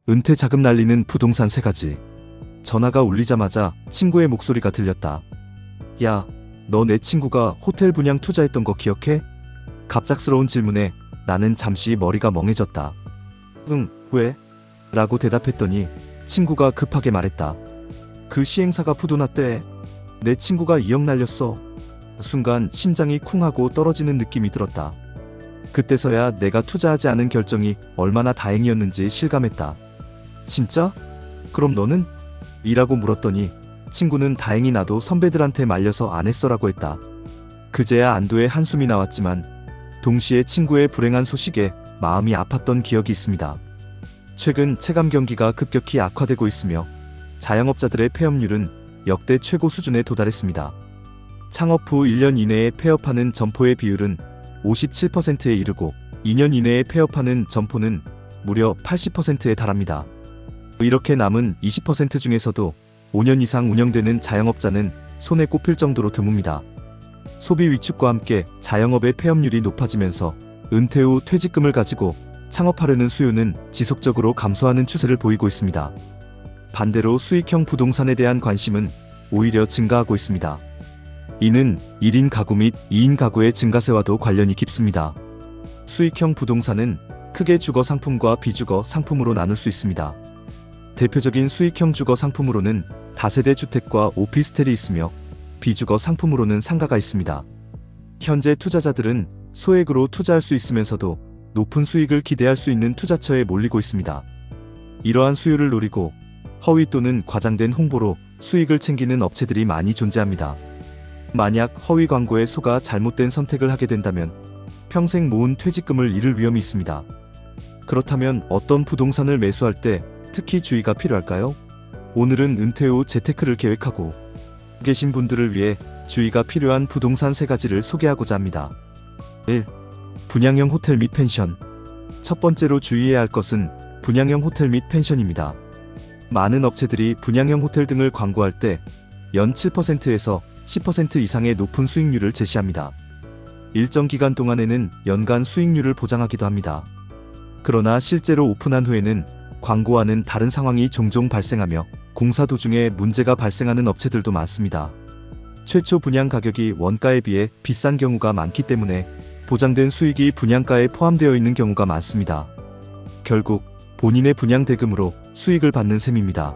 은퇴 자금 날리는 부동산 3가지. 전화가 울리자마자 친구의 목소리가 들렸다. 야, 너 내 친구가 호텔 분양 투자했던 거 기억해? 갑작스러운 질문에 나는 잠시 머리가 멍해졌다. 응, 왜? 라고 대답했더니 친구가 급하게 말했다. 그 시행사가 부도났대. 내 친구가 2억 날렸어. 순간 심장이 쿵하고 떨어지는 느낌이 들었다. 그때서야 내가 투자하지 않은 결정이 얼마나 다행이었는지 실감했다. 진짜? 그럼 너는? 이라고 물었더니 친구는 다행히 나도 선배들한테 말려서 안 했어라고 했다. 그제야 안도의 한숨이 나왔지만 동시에 친구의 불행한 소식에 마음이 아팠던 기억이 있습니다. 최근 체감 경기가 급격히 악화되고 있으며 자영업자들의 폐업률은 역대 최고 수준에 도달했습니다. 창업 후 1년 이내에 폐업하는 점포의 비율은 57%에 이르고 2년 이내에 폐업하는 점포는 무려 80%에 달합니다. 이렇게 남은 20% 중에서도 5년 이상 운영되는 자영업자는 손에 꼽힐 정도로 드뭅니다. 소비 위축과 함께 자영업의 폐업률이 높아지면서 은퇴 후 퇴직금을 가지고 창업하려는 수요는 지속적으로 감소하는 추세를 보이고 있습니다. 반대로 수익형 부동산에 대한 관심은 오히려 증가하고 있습니다. 이는 1인 가구 및 2인 가구의 증가세와도 관련이 깊습니다. 수익형 부동산은 크게 주거 상품과 비주거 상품으로 나눌 수 있습니다. 대표적인 수익형 주거 상품으로는 다세대 주택과 오피스텔이 있으며 비주거 상품으로는 상가가 있습니다. 현재 투자자들은 소액으로 투자할 수 있으면서도 높은 수익을 기대할 수 있는 투자처에 몰리고 있습니다. 이러한 수요를 노리고 허위 또는 과장된 홍보로 수익을 챙기는 업체들이 많이 존재합니다. 만약 허위 광고에 속아 잘못된 선택을 하게 된다면 평생 모은 퇴직금을 잃을 위험이 있습니다. 그렇다면 어떤 부동산을 매수할 때 특히 주의가 필요할까요? 오늘은 은퇴 후 재테크를 계획하고 계신 분들을 위해 주의가 필요한 부동산 3가지를 소개하고자 합니다. 1. 분양형 호텔 및 펜션. 첫 번째로 주의해야 할 것은 분양형 호텔 및 펜션입니다. 많은 업체들이 분양형 호텔 등을 광고할 때 연 7%에서 10% 이상의 높은 수익률을 제시합니다. 일정 기간 동안에는 연간 수익률을 보장하기도 합니다. 그러나 실제로 오픈한 후에는 광고와는 다른 상황이 종종 발생하며 공사 도중에 문제가 발생하는 업체들도 많습니다. 최초 분양 가격이 원가에 비해 비싼 경우가 많기 때문에 보장된 수익이 분양가에 포함되어 있는 경우가 많습니다. 결국 본인의 분양 대금으로 수익을 받는 셈입니다.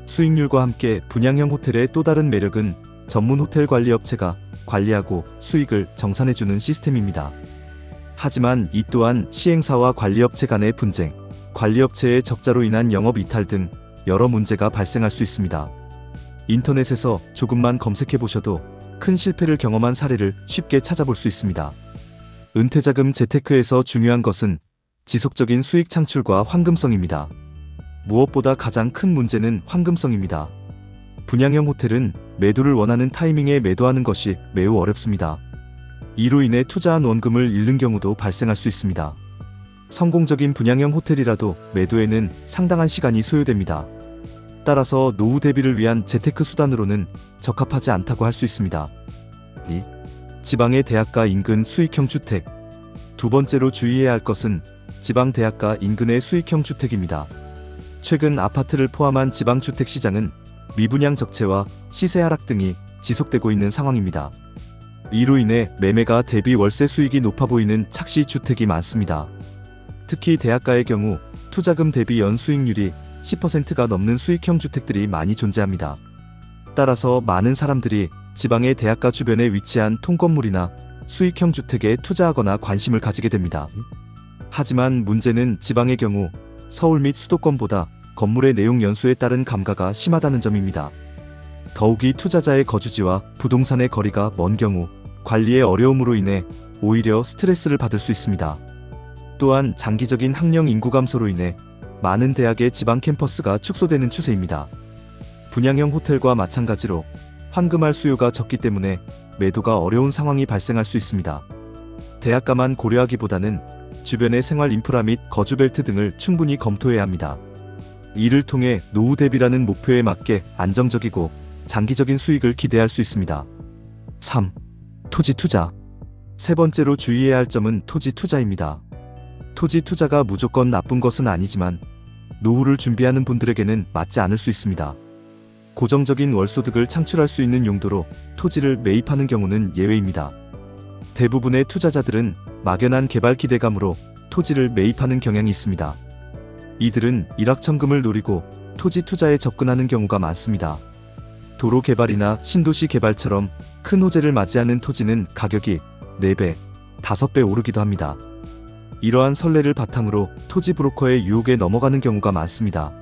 수익률과 함께 분양형 호텔의 또 다른 매력은 전문 호텔 관리 업체가 관리하고 수익을 정산해주는 시스템입니다. 하지만 이 또한 시행사와 관리업체 간의 분쟁, 관리업체의 적자로 인한 영업 이탈 등 여러 문제가 발생할 수 있습니다. 인터넷에서 조금만 검색해보셔도 큰 실패를 경험한 사례를 쉽게 찾아볼 수 있습니다. 은퇴자금 재테크에서 중요한 것은 지속적인 수익 창출과 환금성입니다. 무엇보다 가장 큰 문제는 환금성입니다. 분양형 호텔은 매도를 원하는 타이밍에 매도하는 것이 매우 어렵습니다. 이로 인해 투자한 원금을 잃는 경우도 발생할 수 있습니다. 성공적인 분양형 호텔이라도 매도에는 상당한 시간이 소요됩니다. 따라서 노후 대비를 위한 재테크 수단으로는 적합하지 않다고 할 수 있습니다. 2. 지방의 대학가 인근 수익형 주택. 두 번째로 주의해야 할 것은 지방 대학가 인근의 수익형 주택입니다. 최근 아파트를 포함한 지방주택 시장은 미분양 적체와 시세 하락 등이 지속되고 있는 상황입니다. 이로 인해 매매가 대비 월세 수익이 높아 보이는 착시 주택이 많습니다. 특히 대학가의 경우 투자금 대비 연 수익률이 10%가 넘는 수익형 주택들이 많이 존재합니다. 따라서 많은 사람들이 지방의 대학가 주변에 위치한 통건물이나 수익형 주택에 투자하거나 관심을 가지게 됩니다. 하지만 문제는 지방의 경우 서울 및 수도권보다 건물의 내용 연수에 따른 감가가 심하다는 점입니다. 더욱이 투자자의 거주지와 부동산의 거리가 먼 경우 관리의 어려움으로 인해 오히려 스트레스를 받을 수 있습니다. 또한 장기적인 학령 인구 감소로 인해 많은 대학의 지방 캠퍼스가 축소되는 추세입니다. 분양형 호텔과 마찬가지로 환금할 수요가 적기 때문에 매도가 어려운 상황이 발생할 수 있습니다. 대학가만 고려하기보다는 주변의 생활 인프라 및 거주 벨트 등을 충분히 검토해야 합니다. 이를 통해 노후 대비라는 목표에 맞게 안정적이고 장기적인 수익을 기대할 수 있습니다. 3. 토지 투자. 세 번째로 주의해야 할 점은 토지 투자입니다. 토지 투자가 무조건 나쁜 것은 아니지만 노후를 준비하는 분들에게는 맞지 않을 수 있습니다. 고정적인 월소득을 창출할 수 있는 용도로 토지를 매입하는 경우는 예외입니다. 대부분의 투자자들은 막연한 개발 기대감으로 토지를 매입하는 경향이 있습니다. 이들은 일확천금을 노리고 토지 투자에 접근하는 경우가 많습니다. 도로 개발이나 신도시 개발처럼 큰 호재를 맞이하는 토지는 가격이 4배, 5배 오르기도 합니다. 이러한 선례를 바탕으로 토지 브로커의 유혹에 넘어가는 경우가 많습니다.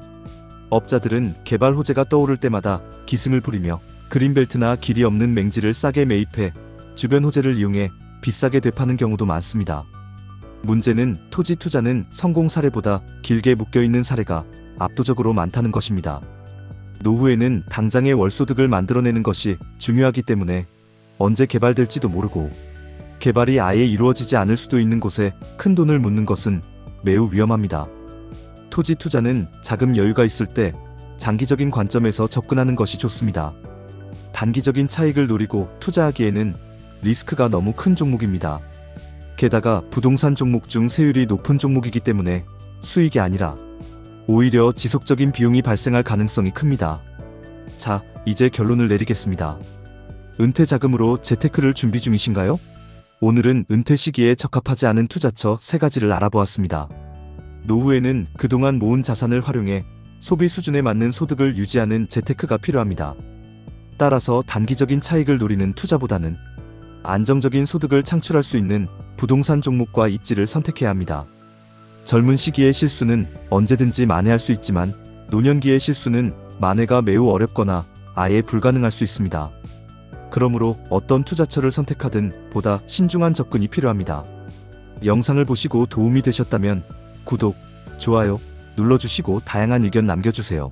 업자들은 개발 호재가 떠오를 때마다 기승을 부리며 그린벨트나 길이 없는 맹지를 싸게 매입해 주변 호재를 이용해 비싸게 되파는 경우도 많습니다. 문제는 토지 투자는 성공 사례보다 길게 묶여있는 사례가 압도적으로 많다는 것입니다. 노후에는 당장의 월소득을 만들어내는 것이 중요하기 때문에 언제 개발될지도 모르고 개발이 아예 이루어지지 않을 수도 있는 곳에 큰 돈을 묻는 것은 매우 위험합니다. 토지 투자는 자금 여유가 있을 때 장기적인 관점에서 접근하는 것이 좋습니다. 단기적인 차익을 노리고 투자하기에는 리스크가 너무 큰 종목입니다. 게다가 부동산 종목 중 세율이 높은 종목이기 때문에 수익이 아니라 오히려 지속적인 비용이 발생할 가능성이 큽니다. 자, 이제 결론을 내리겠습니다. 은퇴 자금으로 재테크를 준비 중이신가요? 오늘은 은퇴 시기에 적합하지 않은 투자처 3가지를 알아보았습니다. 노후에는 그동안 모은 자산을 활용해 소비 수준에 맞는 소득을 유지하는 재테크가 필요합니다. 따라서 단기적인 차익을 노리는 투자보다는 안정적인 소득을 창출할 수 있는 부동산 종목과 입지를 선택해야 합니다. 젊은 시기의 실수는 언제든지 만회할 수 있지만 노년기의 실수는 만회가 매우 어렵거나 아예 불가능할 수 있습니다. 그러므로 어떤 투자처를 선택하든 보다 신중한 접근이 필요합니다. 영상을 보시고 도움이 되셨다면 구독, 좋아요 눌러주시고 다양한 의견 남겨주세요.